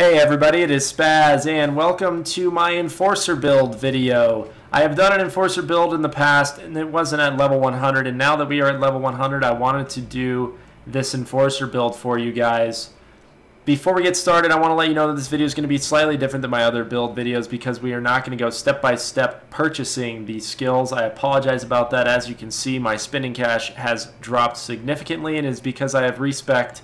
Hey everybody, it is Spaz and welcome to my Enforcer build video. I have done an Enforcer build in the past and it wasn't at level 100, and now that we are at level 100 I wanted to do this Enforcer build for you guys. Before we get started, I want to let you know that this video is going to be slightly different than my other build videos because we are not going to go step by step purchasing these skills. I apologize about that. As you can see, my spending cash has dropped significantly, and it's because I have respect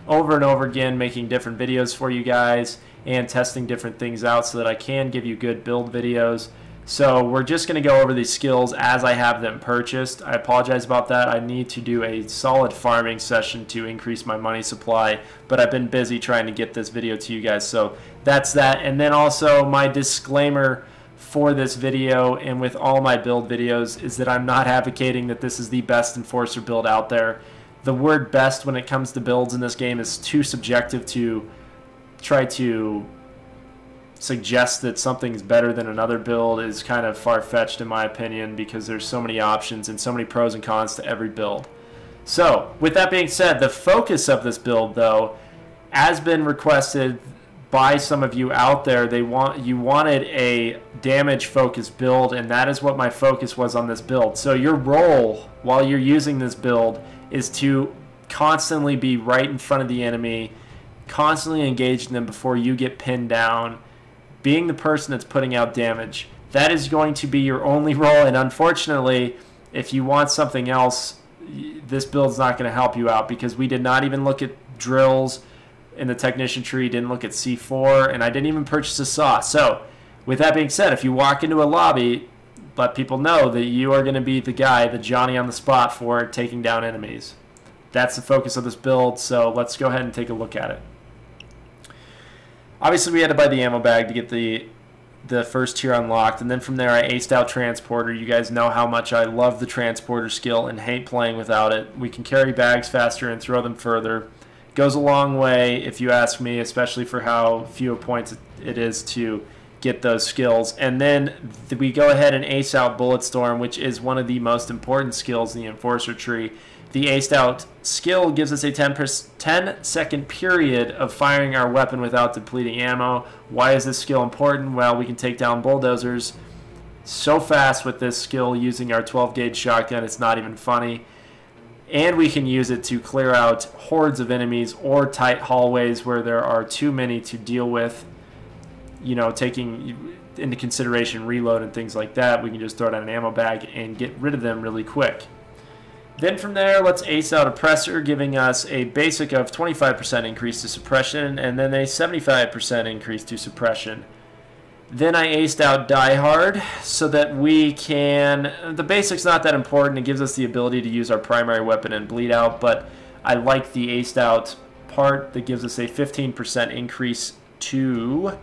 over and over again making different videos for you guys and testing different things out so that I can give you good build videos. So we're just going to go over these skills as I have them purchased. I apologize about that. I need to do a solid farming session to increase my money supply, but I've been busy trying to get this video to you guys. So that's that. And then also my disclaimer for this video and with all my build videos is that I'm not advocating that this is the best Enforcer build out there. The word best when it comes to builds in this game is too subjective to try to suggest that something's better than another build is kind of far-fetched in my opinion, because there's so many options and so many pros and cons to every build. So with that being said, the focus of this build though has been requested by some of you out there. You wanted a damage focused build, and that is what my focus was on this build. So your role while you're using this build is to constantly be right in front of the enemy, constantly engaging them before you get pinned down, being the person that's putting out damage. That is going to be your only role, and unfortunately, if you want something else, this build's not going to help you out, because we did not even look at drills in the technician tree, didn't look at C4, and I didn't even purchase a saw. So with that being said, if you walk into a lobby, let people know that you are going to be the guy, the Johnny on the spot for taking down enemies. That's the focus of this build, so let's go ahead and take a look at it. Obviously, we had to buy the ammo bag to get the first tier unlocked, and then from there I aced out Transporter. You guys know how much I love the Transporter skill and hate playing without it. We can carry bags faster and throw them further. Goes a long way if you ask me, especially for how few points it is to get those skills. And then we go ahead and ace out Bulletstorm, which is one of the most important skills in the Enforcer tree. The aced out skill gives us a 10-second period of firing our weapon without depleting ammo. Why is this skill important? Well, we can take down bulldozers so fast with this skill using our 12-gauge shotgun, it's not even funny. And we can use it to clear out hordes of enemies or tight hallways where there are too many to deal with. You know, taking into consideration reload and things like that, we can just throw down an ammo bag and get rid of them really quick. Then from there, let's ace out Oppressor, giving us a basic of 25% increase to suppression and then a 75% increase to suppression. Then I aced out Die Hard so that we can... The basic's not that important. It gives us the ability to use our primary weapon and bleed out, but I like the aced out part that gives us a 15% increase to...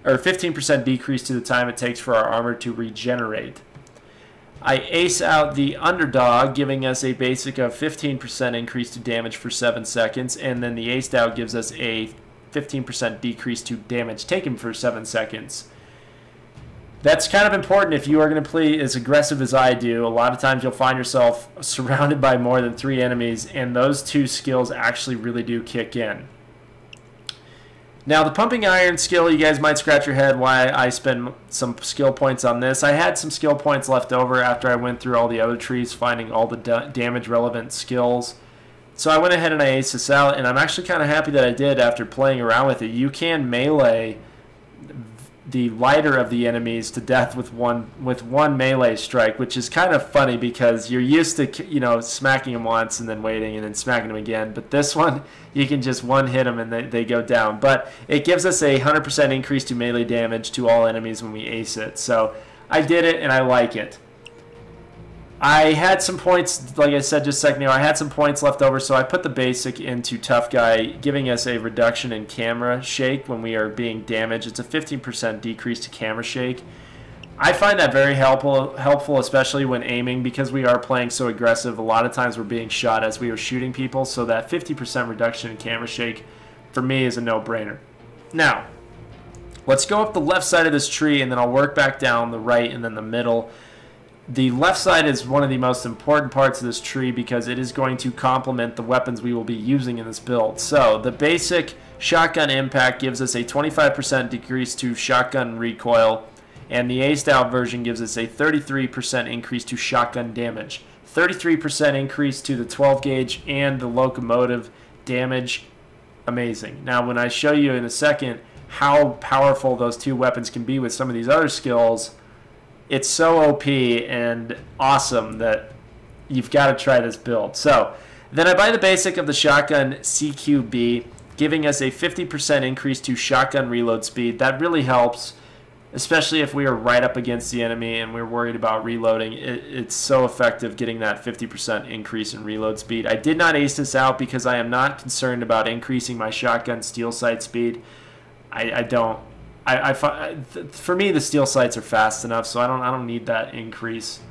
or 15% decrease to the time it takes for our armor to regenerate. I ace out the Underdog, giving us a basic of 15% increase to damage for 7 seconds, and then the aced out gives us a 15% decrease to damage taken for 7 seconds. That's kind of important if you are going to play as aggressive as I do. A lot of times you'll find yourself surrounded by more than 3 enemies, and those two skills actually really do kick in. Now, the Pumping Iron skill, you guys might scratch your head why I spend some skill points on this. I had some skill points left over after I went through all the other trees, finding all the damage-relevant skills. So I went ahead and I aced this out, and I'm actually kind of happy that I did after playing around with it. You can melee the lighter of the enemies to death with one melee strike, which is kind of funny because you're used to, you know, smacking them once and then waiting and then smacking them again. But this one, you can just one hit them and they go down. But it gives us a 100% increase to melee damage to all enemies when we ace it. So I did it and I like it. I had some points, like I said just a second ago, I had some points left over, so I put the basic into Tough Guy, giving us a reduction in camera shake when we are being damaged. It's a 15% decrease to camera shake. I find that very helpful, especially when aiming, because we are playing so aggressive. A lot of times we're being shot as we are shooting people, so that 50% reduction in camera shake, for me, is a no-brainer. Now, let's go up the left side of this tree, and then I'll work back down the right and then the middle. The left side is one of the most important parts of this tree because it is going to complement the weapons we will be using in this build. So the basic Shotgun impact gives us a 25% decrease to shotgun recoil, and the aced out version gives us a 33% increase to shotgun damage. 33% increase to the 12 gauge and the locomotive damage. Amazing. Now when I show you in a second how powerful those two weapons can be with some of these other skills, it's so OP and awesome that you've got to try this build. So then I buy the basic of the shotgun CQB, giving us a 50% increase to shotgun reload speed. That really helps, especially if we are right up against the enemy and we're worried about reloading. It's so effective getting that 50% increase in reload speed. I did not ace this out because I am not concerned about increasing my shotgun steel sight speed. I don't. For me, the steel sights are fast enough, so I don't need that increase.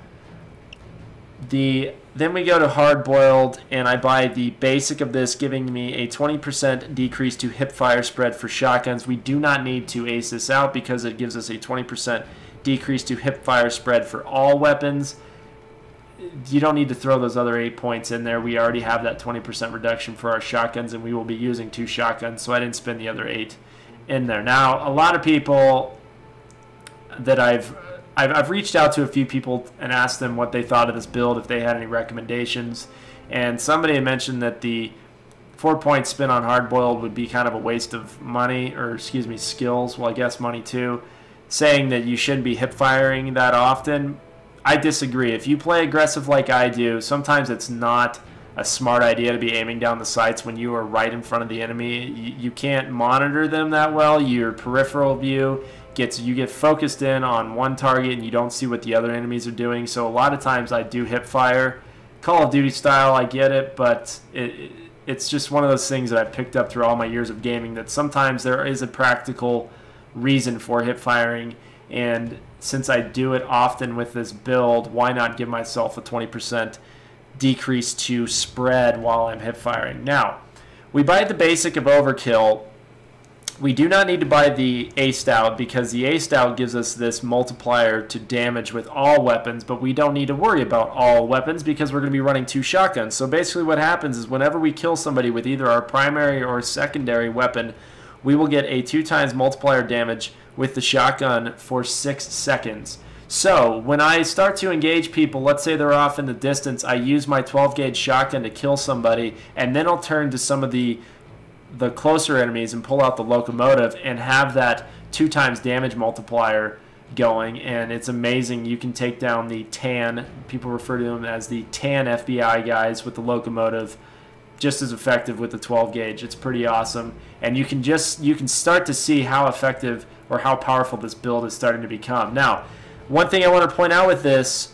Then we go to hard boiled, and I buy the basic of this, giving me a 20% decrease to hip fire spread for shotguns. We do not need to ace this out because it gives us a 20% decrease to hip fire spread for all weapons. You don't need to throw those other 8 points in there. We already have that 20% reduction for our shotguns, and we will be using 2 shotguns, so I didn't spend the other 8 in there. Now, a lot of people that I've reached out to a few people and asked them what they thought of this build, if they had any recommendations, and somebody had mentioned that the 4-point spin on hard-boiled would be kind of a waste of money, or excuse me, skills, well I guess money too, saying that you shouldn't be hip-firing that often. I disagree. If you play aggressive like I do, sometimes it's not a smart idea to be aiming down the sights when you are right in front of the enemy. You can't monitor them that well. Your peripheral view you get focused in on one target and you don't see what the other enemies are doing. So a lot of times I do hip fire. Call of Duty style, I get it, but it's just one of those things that I've picked up through all my years of gaming, that sometimes there is a practical reason for hip firing, and since I do it often with this build, why not give myself a 20% decrease to spread while I'm hip firing. Now, we buy the basic of Overkill. We do not need to buy the aced out because the aced out gives us this multiplier to damage with all weapons, but we don't need to worry about all weapons because we're going to be running 2 shotguns. So basically what happens is whenever we kill somebody with either our primary or secondary weapon, we will get a 2 times multiplier damage with the shotgun for 6 seconds. So when I start to engage people, let's say they're off in the distance, I use my 12 gauge shotgun to kill somebody, and then I'll turn to some of the closer enemies and pull out the locomotive and have that 2 times damage multiplier going, and it's amazing. You can take down the tan, people refer to them as the tan FBI guys with the locomotive, just as effective with the 12 gauge. It's pretty awesome, and you can start to see how effective or how powerful this build is starting to become. Now, one thing I want to point out with this,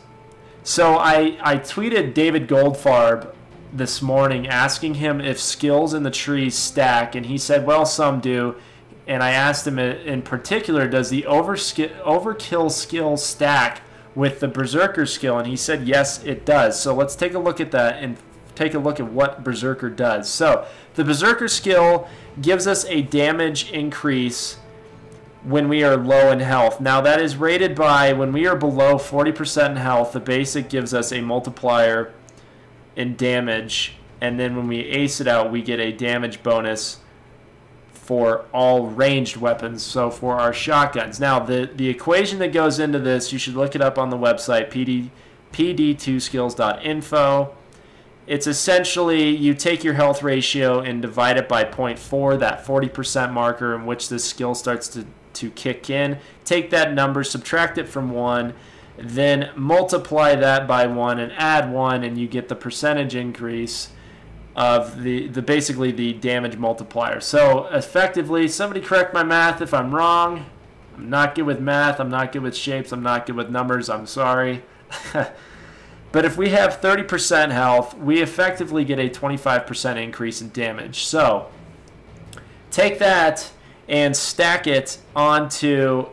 so I tweeted David Goldfarb this morning asking him if skills in the trees stack, and he said, well, some do. And I asked him in particular, does the overkill skill stack with the Berserker skill? And he said, yes, it does. So let's take a look at that and take a look at what Berserker does. So the Berserker skill gives us a damage increase when we are low in health. Now that is rated by when we are below 40% in health, the basic gives us a multiplier in damage, and then when we ace it out, we get a damage bonus for all ranged weapons, so for our shotguns. Now the equation that goes into this, you should look it up on the website, pd2skills.info. It's essentially you take your health ratio and divide it by 0.4, that 40% marker in which this skill starts to kick in. Take that number, subtract it from 1, then multiply that by 1 and add 1, and you get the percentage increase of basically the damage multiplier. So effectively, somebody correct my math if I'm wrong. I'm not good with math, I'm not good with shapes, I'm not good with numbers, I'm sorry. But if we have 30% health, we effectively get a 25% increase in damage. So take that and stack it onto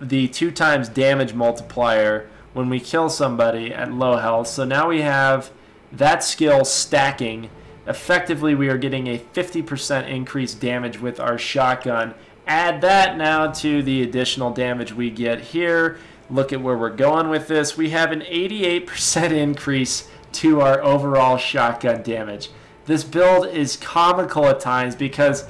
the 2 times damage multiplier when we kill somebody at low health. So now we have that skill stacking. Effectively, we are getting a 50% increased damage with our shotgun. Add that now to the additional damage we get here. Look at where we're going with this. We have an 88% increase to our overall shotgun damage. This build is comical at times because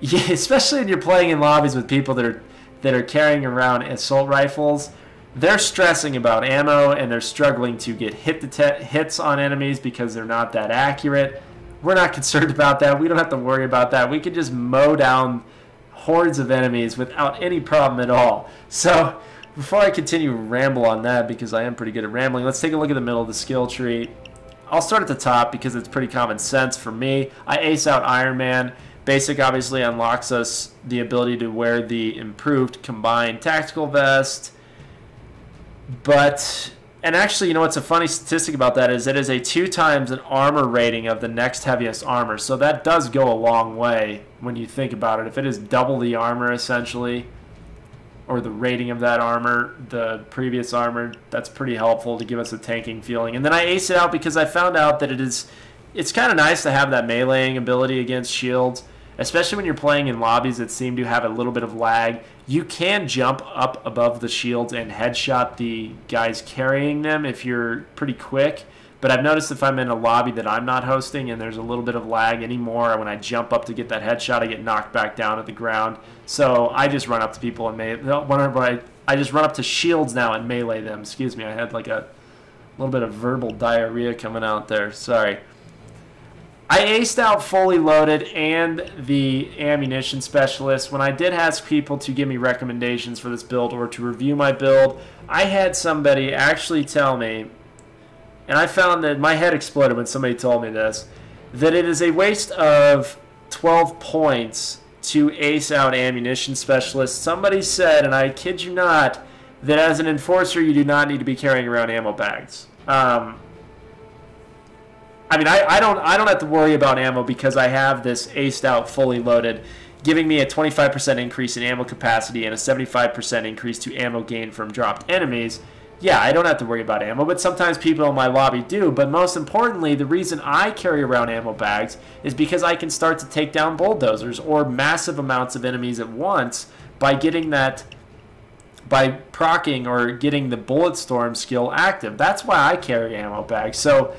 Yeah, especially when you're playing in lobbies with people that are carrying around assault rifles. They're stressing about ammo and they're struggling to get hits on enemies because they're not that accurate. We're not concerned about that. We don't have to worry about that. We can just mow down hordes of enemies without any problem at all. So before I continue to ramble on that, because I am pretty good at rambling, let's take a look at the middle of the skill tree. I'll start at the top because it's pretty common sense for me. I ace out Iron Man. Basic obviously unlocks us the ability to wear the improved combined tactical vest. And actually, you know what's a funny statistic about that is it is a 2 times an armor rating of the next heaviest armor. So that does go a long way when you think about it. If it is double the armor essentially, or the rating of that armor, the previous armor, that's pretty helpful to give us a tanking feeling. And then I ace it out because I found out that it's kind of nice to have that meleeing ability against shields, especially when you're playing in lobbies that seem to have a little bit of lag. You can jump up above the shields and headshot the guys carrying them if you're pretty quick. But I've noticed if I'm in a lobby that I'm not hosting and there's a little bit of lag anymore, when I jump up to get that headshot, I get knocked back down at the ground. So I just run up to people and melee. I just run up to shields now and melee them. Excuse me, I had like a little bit of verbal diarrhea coming out there. Sorry. I aced out Fully Loaded and the Ammunition Specialist. When I did ask people to give me recommendations for this build or to review my build, I had somebody actually tell me, and I found that my head exploded when somebody told me this, that it is a waste of 12 points to ace out Ammunition Specialist. Somebody said, and I kid you not, that as an enforcer you do not need to be carrying around ammo bags. I mean, I don't have to worry about ammo because I have this aced out Fully Loaded, giving me a 25% increase in ammo capacity and a 75% increase to ammo gain from dropped enemies. Yeah, I don't have to worry about ammo, but sometimes people in my lobby do. But most importantly, the reason I carry around ammo bags is because I can start to take down bulldozers or massive amounts of enemies at once by getting that, by proccing or getting the bullet storm skill active. That's why I carry ammo bags. So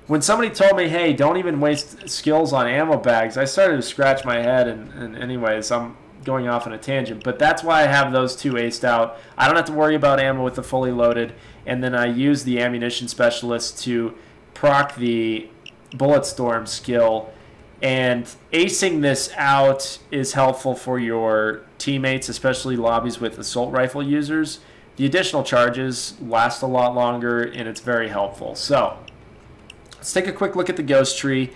when somebody told me, hey, don't even waste skills on ammo bags, I started to scratch my head, and anyways, I'm going off on a tangent. But that's why I have those 2 aced out. I don't have to worry about ammo with the Fully Loaded, and then I use the Ammunition Specialist to proc the Bullet Storm skill. And acing this out is helpful for your teammates, especially lobbies with assault rifle users. The additional charges last a lot longer, and it's very helpful. So let's take a quick look at the Ghost Tree.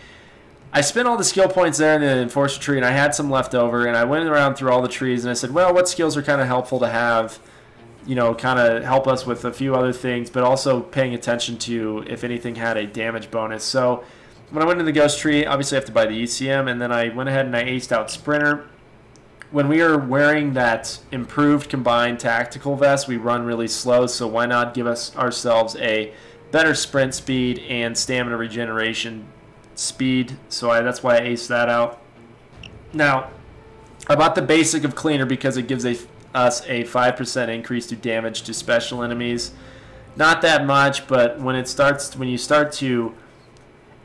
I spent all the skill points there in the Enforcer Tree, and I had some left over, and I went around through all the trees, and I said, well, what skills are kind of helpful to have, you know, kind of help us with a few other things, but also paying attention to if anything had a damage bonus. So when I went into the Ghost Tree, obviously I have to buy the ECM, and then I went ahead and I aced out Sprinter. When we are wearing that improved combined tactical vest, we run really slow, so why not give ourselves a better sprint speed and stamina regeneration speed. So that's why I aced that out. Now, I bought the basic of Cleaner because it gives us a 5% increase to damage to special enemies. Not that much, but when you start to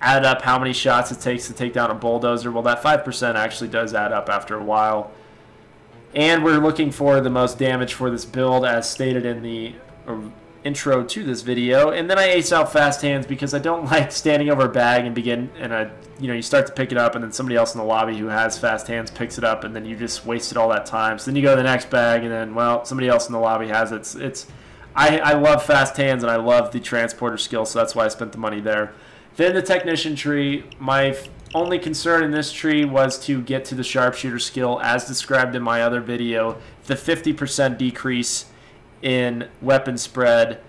add up how many shots it takes to take down a bulldozer, well, that 5% actually does add up after a while. And we're looking for the most damage for this build as stated in the intro to this video. And then I ace out Fast Hands because I don't like standing over a bag and you start to pick it up and then somebody else in the lobby who has Fast Hands picks it up and then you just wasted all that time. So then you go to the next bag and then, well, somebody else in the lobby has it. I love Fast Hands and I love the transporter skill, so that's why I spent the money there. Then the Technician tree, my only concern in this tree was to get to the Sharpshooter skill as described in my other video. The 50% decrease in weapon spread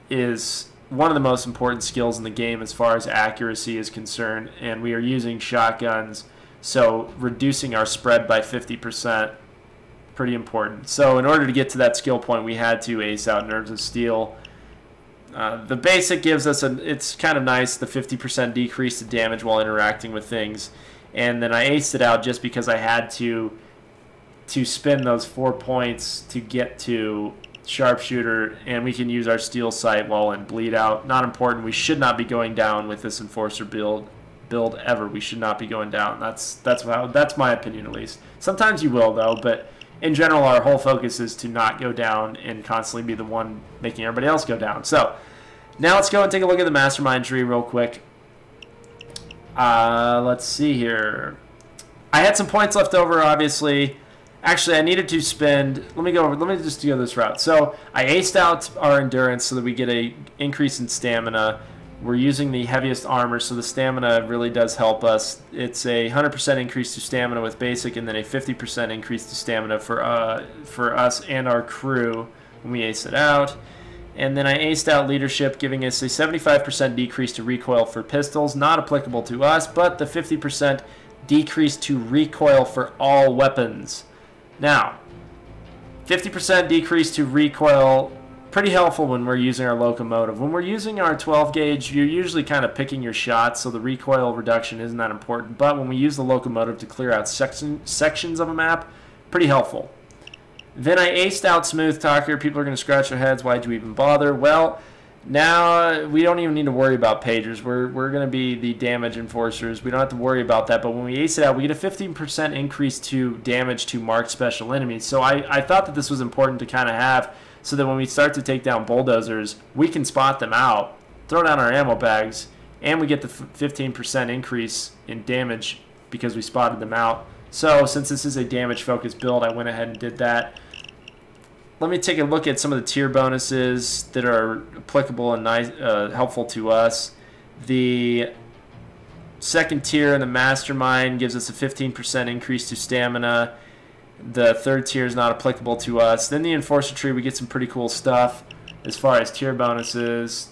is one of the most important skills in the game as far as accuracy is concerned, and we are using shotguns, so reducing our spread by 50%, pretty important. So in order to get to that skill point, we had to ace out Nerves of Steel. The basic gives us it's kind of nice, the 50% decrease to damage while interacting with things, and then I aced it out just because I had to spend those 4 points to get to Sharpshooter, and we can use our Steel Sight while in Bleed Out. Not important. We should not be going down with this Enforcer build build ever. We should not be going down. That's my opinion, at least. Sometimes you will, though, but in general, our whole focus is to not go down and constantly be the one making everybody else go down. So now let's go and take a look at the mastermind tree real quick. Let's see here. I had some points left over, obviously. Actually, I needed to spend... Let me just go this route. So I aced out our endurance so that we get a increase in stamina. We're using the heaviest armor, so the stamina really does help us. It's a 100% increase to stamina with basic, and then a 50% increase to stamina for us and our crew when we ace it out. And then I aced out leadership, giving us a 75% decrease to recoil for pistols, not applicable to us, but the 50% decrease to recoil for all weapons. Now, 50% decrease to recoil, pretty helpful when we're using our locomotive. When we're using our 12 gauge, you're usually kind of picking your shots, so the recoil reduction isn't that important. But when we use the locomotive to clear out sections of a map, pretty helpful. Then I aced out Smooth Talker. People are going to scratch their heads. Why'd you even bother? Well, now we don't even need to worry about pagers. We're going to be the damage enforcers. We don't have to worry about that. But when we ace it out, we get a 15% increase to damage to marked special enemies. So I thought that this was important to kind of have, so that when we start to take down bulldozers, we can spot them out, throw down our ammo bags, and we get the 15% increase in damage because we spotted them out. So since this is a damage-focused build, I went ahead and did that. Let me take a look at some of the tier bonuses that are applicable and nice, helpful to us. The second tier in the Mastermind gives us a 15% increase to stamina. The third tier is not applicable to us. Then the Enforcer tree, we get some pretty cool stuff as far as tier bonuses.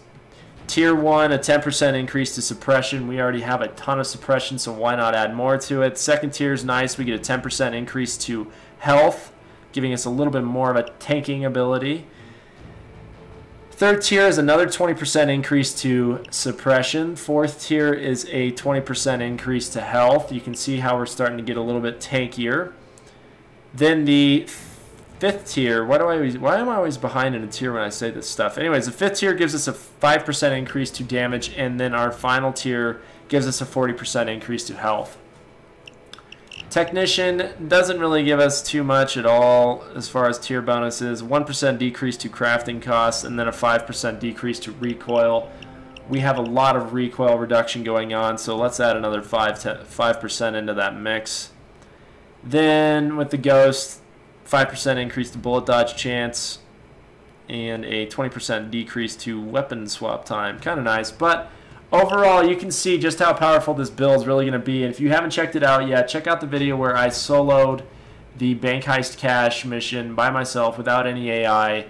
Tier 1, a 10% increase to suppression. We already have a ton of suppression, so why not add more to it? Second tier is nice. We get a 10% increase to health, giving us a little bit more of a tanking ability. Third tier is another 20% increase to suppression. Fourth tier is a 20% increase to health. You can see how we're starting to get a little bit tankier. Then the fifth tier, why am I always behind in a tier when I say this stuff? Anyways, the fifth tier gives us a 5% increase to damage, and then our final tier gives us a 40% increase to health. Technician doesn't really give us too much at all as far as tier bonuses. 1% decrease to crafting costs, and then a 5% decrease to recoil. We have a lot of recoil reduction going on, so let's add another 5% into that mix. Then with the Ghost, 5% increase to bullet dodge chance, and a 20% decrease to weapon swap time. Kind of nice, but overall you can see just how powerful this build is really going to be. And if you haven't checked it out yet, check out the video where I soloed the Bank Heist Cash mission by myself without any AI.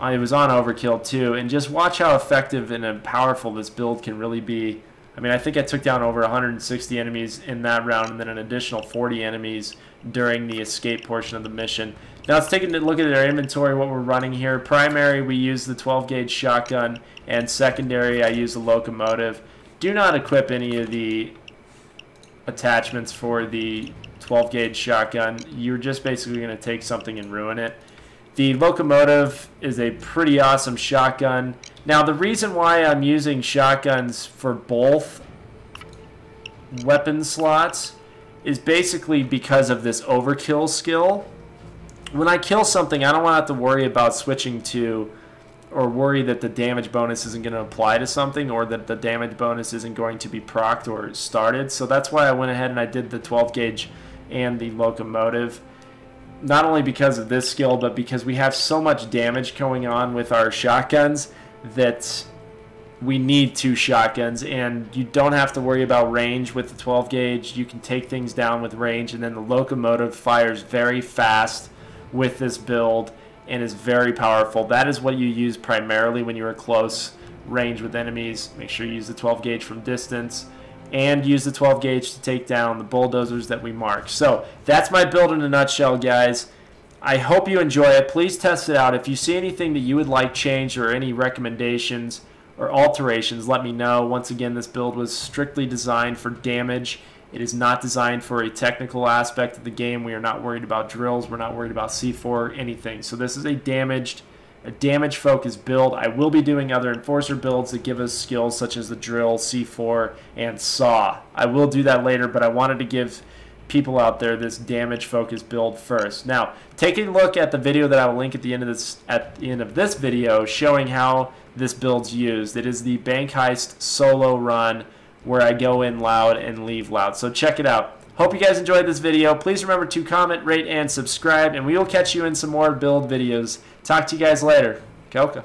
It was on Overkill too, and just watch how effective and powerful this build can really be. I mean, I think I took down over 160 enemies in that round, and then an additional 40 enemies during the escape portion of the mission. Now let's take a look at our inventory, what we're running here. Primary, we use the 12 gauge shotgun, and secondary, I use the locomotive. Do not equip any of the attachments for the 12 gauge shotgun. You're just basically going to take something and ruin it. The locomotive is a pretty awesome shotgun. Now, the reason why I'm using shotguns for both weapon slots is basically because of this overkill skill. When I kill something, I don't want to have to worry about switching to, or worry that the damage bonus isn't going to apply to something, or that the damage bonus isn't going to be procced or started. So that's why I went ahead and I did the 12 gauge and the locomotive. Not only because of this skill, but because we have so much damage going on with our shotguns that we need two shotguns, and you don't have to worry about range with the 12 gauge. You can take things down with range, and then the locomotive fires very fast with this build and is very powerful. That is what you use primarily when you're close range with enemies. Make sure you use the 12 gauge from distance, and use the 12 gauge to take down the bulldozers that we mark. So that's my build in a nutshell, guys. I hope you enjoy it. Please test it out. If you see anything that you would like changed, or any recommendations or alterations, let me know. Once again, this build was strictly designed for damage. It is not designed for a technical aspect of the game. We are not worried about drills. We're not worried about C4 or anything. So this is a damaged a damage-focused build. I will be doing other Enforcer builds that give us skills such as the Drill, C4, and Saw. I will do that later, but I wanted to give people out there this damage-focused build first. Now, taking a look at the video that I will link at the end of this video showing how this build's used. It is the Bank Heist solo run where I go in loud and leave loud. So check it out. Hope you guys enjoyed this video. Please remember to comment, rate, and subscribe, and we will catch you in some more build videos. Talk to you guys later. Kelka.